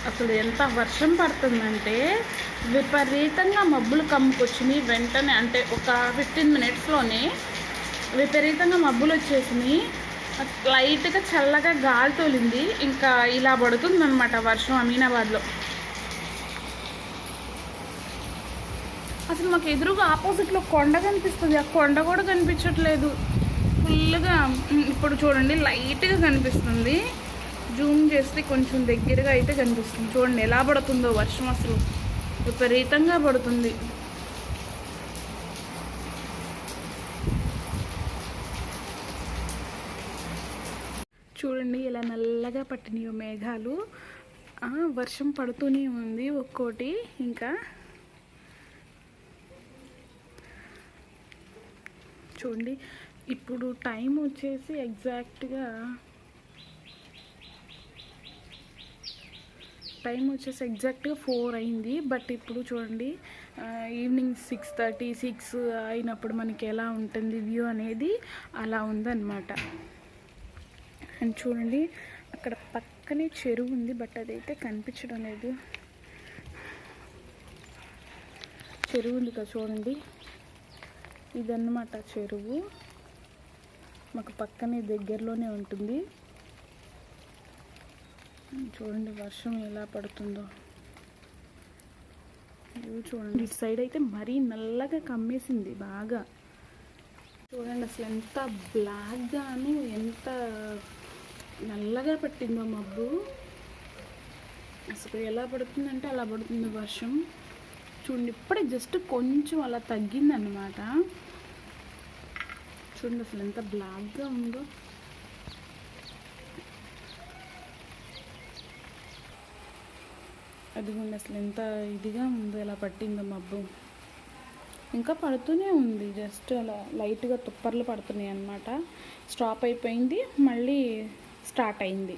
అసలు ఎంత వర్షం పడుతుందంటే విపరీతంగా మబ్బులు కమ్ముకొచ్చినాయి వెంటనే, అంటే ఒక 15 మినిట్స్లోనే విపరీతంగా మబ్బులు వచ్చేసినాయి. లైట్గా చల్లగా గాలి తోలింది. ఇంకా ఇలా పడుతుందన్నమాట వర్షం అమీనాబాద్లో. అసలు మాకు ఎదురుగా ఆపోజిట్లో కొండ కనిపిస్తుంది, ఆ కొండ కూడా కనిపించట్లేదు. ఫుల్గా ఇప్పుడు చూడండి లైట్గా కనిపిస్తుంది. జూమ్ చేస్తే కొంచెం దగ్గరగా అయితే కనిపిస్తుంది. చూడండి ఎలా పడుతుందో వర్షం, అసలు విపరీతంగా పడుతుంది. చూడండి ఇలా నల్లగా పట్టినాయో మేఘాలు. వర్షం పడుతూనే ఉంది ఒక్కోటి. ఇంకా చూడండి ఇప్పుడు టైం వచ్చేసి ఎగ్జాక్ట్గా 4 అయింది. బట్ ఇప్పుడు చూడండి ఈవినింగ్ 6:30, 6 అయినప్పుడు మనకి ఎలా ఉంటుంది వ్యూ అనేది, అలా ఉందన్నమాట. అండ్ చూడండి అక్కడ పక్కనే చెరువు ఉంది, బట్ అదైతే కనిపించడం లేదు. చెరువు ఉంది కదా చూడండి, ఇదన్నమాట చెరువు. మాకు పక్కనే దగ్గరలోనే ఉంటుంది. చూడండి వర్షం ఎలా పడుతుందో. చూడండి ఇటు సైడ్ అయితే మరీ నల్లగా కమ్మేసింది బాగా. చూడండి అసలు ఎంత బ్లాక్గాను ఎంత నల్లగా పట్టిందో మబ్బు. అసలు ఎలా పడుతుందంటే అలా పడుతుంది వర్షం. చూడండి ఇప్పుడే జస్ట్ కొంచెం అలా తగ్గిందన్నమాట. చూడండి అసలు ఎంత బ్లాక్గా ఉందో. అదిగోండి అసలు ఎంత ఇదిగా ఉందో, ఎలా పట్టిందో మబ్బు. ఇంకా పడుతూనే ఉంది, జస్ట్ అలా లైట్గా తుప్పర్లు పడుతున్నాయి అన్నమాట. స్టాప్ అయిపోయింది, మళ్ళీ స్టార్ట్ అయింది.